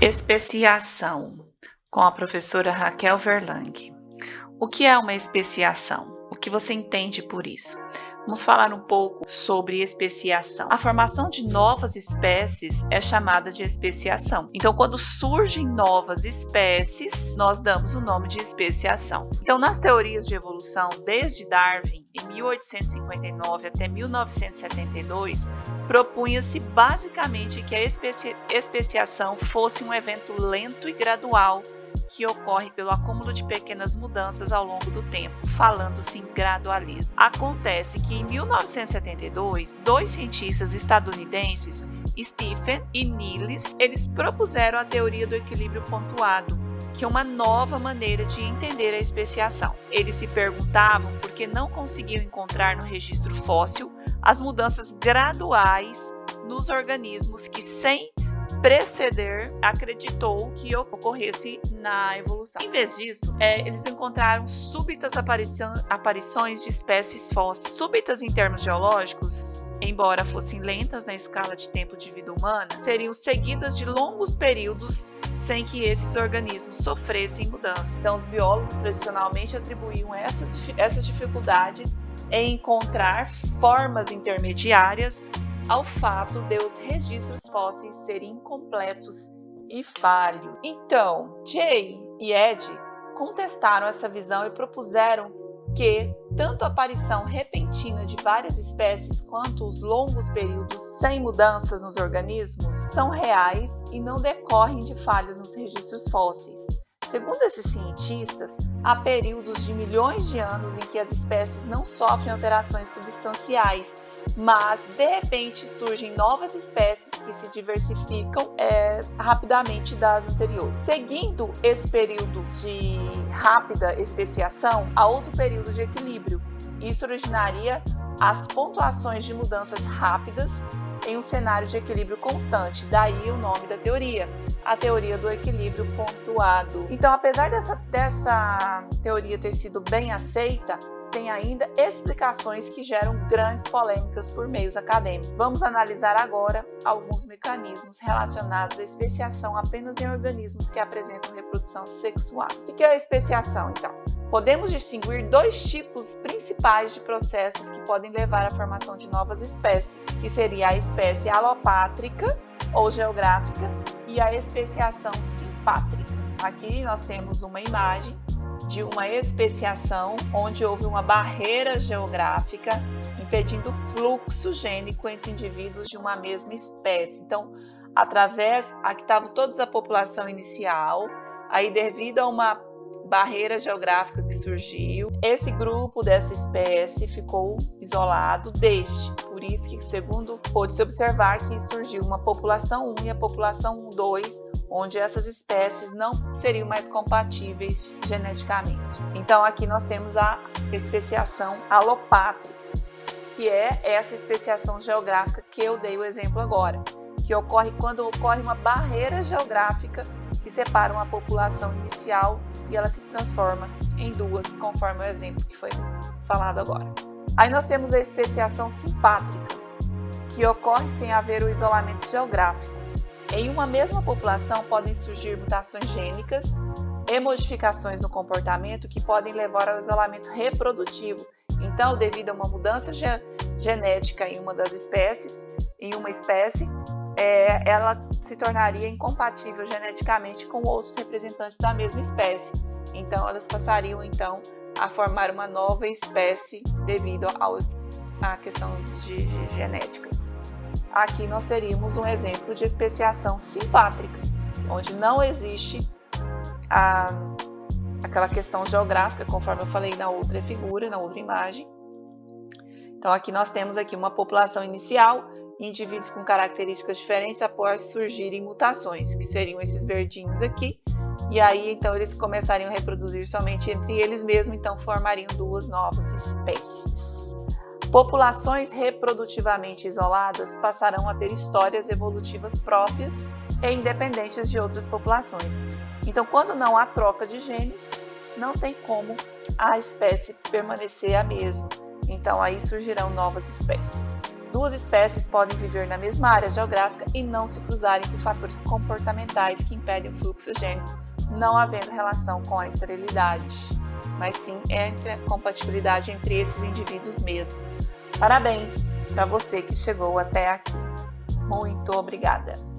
Especiação, com a professora Raquel Verlang. O que é uma especiação? O que você entende por isso? Vamos falar um pouco sobre especiação. A formação de novas espécies é chamada de especiação. Então, quando surgem novas espécies, nós damos o nome de especiação. Então, nas teorias de evolução, desde Darwin, em 1859 até 1972, propunha-se basicamente que a especiação fosse um evento lento e gradual que ocorre pelo acúmulo de pequenas mudanças ao longo do tempo, falando-se em gradualismo. Acontece que em 1972, dois cientistas estadunidenses, Stephen e Niles, eles propuseram a teoria do equilíbrio pontuado, que é uma nova maneira de entender a especiação. Eles se perguntavam por que não conseguiam encontrar no registro fóssil as mudanças graduais nos organismos que, sem preceder, acreditou que ocorresse na evolução. Em vez disso, eles encontraram súbitas aparições de espécies fósseis. Súbitas em termos geológicos, embora fossem lentas na escala de tempo de vida humana, seriam seguidas de longos períodos sem que esses organismos sofressem mudança. Então, os biólogos tradicionalmente atribuíam essas dificuldades em encontrar formas intermediárias ao fato de os registros fósseis serem incompletos e falhos. Então, Jay e Ed contestaram essa visão e propuseram que tanto a aparição repentina de várias espécies quanto os longos períodos sem mudanças nos organismos são reais e não decorrem de falhas nos registros fósseis. Segundo esses cientistas, há períodos de milhões de anos em que as espécies não sofrem alterações substanciais, mas de repente surgem novas espécies que se diversificam rapidamente das anteriores. Seguindo esse período de rápida especiação, há outro período de equilíbrio. Isso originaria as pontuações de mudanças rápidas em um cenário de equilíbrio constante, daí o nome da teoria, a teoria do equilíbrio pontuado. Então, apesar dessa teoria ter sido bem aceita, tem ainda explicações que geram grandes polêmicas por meios acadêmicos. Vamos analisar agora alguns mecanismos relacionados à especiação apenas em organismos que apresentam reprodução sexual. O que é a especiação, então? Podemos distinguir dois tipos principais de processos que podem levar à formação de novas espécies, que seria a espécie alopátrica ou geográfica e a especiação simpátrica. Aqui nós temos uma imagem de uma especiação onde houve uma barreira geográfica impedindo o fluxo gênico entre indivíduos de uma mesma espécie. Então, aqui estava toda a população inicial, aí devido a uma barreira geográfica que surgiu, esse grupo dessa espécie ficou isolado deste. Por isso que, segundo, pôde-se observar que surgiu uma população 1 e a população 2, onde essas espécies não seriam mais compatíveis geneticamente. Então, aqui nós temos a especiação alopátrica, que é essa especiação geográfica que eu dei o exemplo agora, que ocorre quando ocorre uma barreira geográfica que separa uma população inicial e ela se transforma em duas, conforme o exemplo que foi falado agora. Aí nós temos a especiação simpátrica, que ocorre sem haver o isolamento geográfico. Em uma mesma população podem surgir mutações gênicas e modificações no comportamento que podem levar ao isolamento reprodutivo. Então, devido a uma mudança genética em uma espécie, ela se tornaria incompatível geneticamente com outros representantes da mesma espécie. Então, elas passariam a formar uma nova espécie devido a questões genéticas. Aqui nós teríamos um exemplo de especiação simpátrica, onde não existe aquela questão geográfica, conforme eu falei na outra figura, na outra imagem. Então, aqui nós temos uma população inicial, indivíduos com características diferentes após surgirem mutações, que seriam esses verdinhos aqui. E aí, então, eles começariam a reproduzir somente entre eles mesmos, então formariam duas novas espécies. Populações reprodutivamente isoladas passarão a ter histórias evolutivas próprias e independentes de outras populações. Então, quando não há troca de genes, não tem como a espécie permanecer a mesma. Então, aí surgirão novas espécies. Duas espécies podem viver na mesma área geográfica e não se cruzarem por fatores comportamentais que impedem o fluxo gênico, não havendo relação com a esterilidade, mas sim entre a compatibilidade entre esses indivíduos mesmo. Parabéns para você que chegou até aqui. Muito obrigada!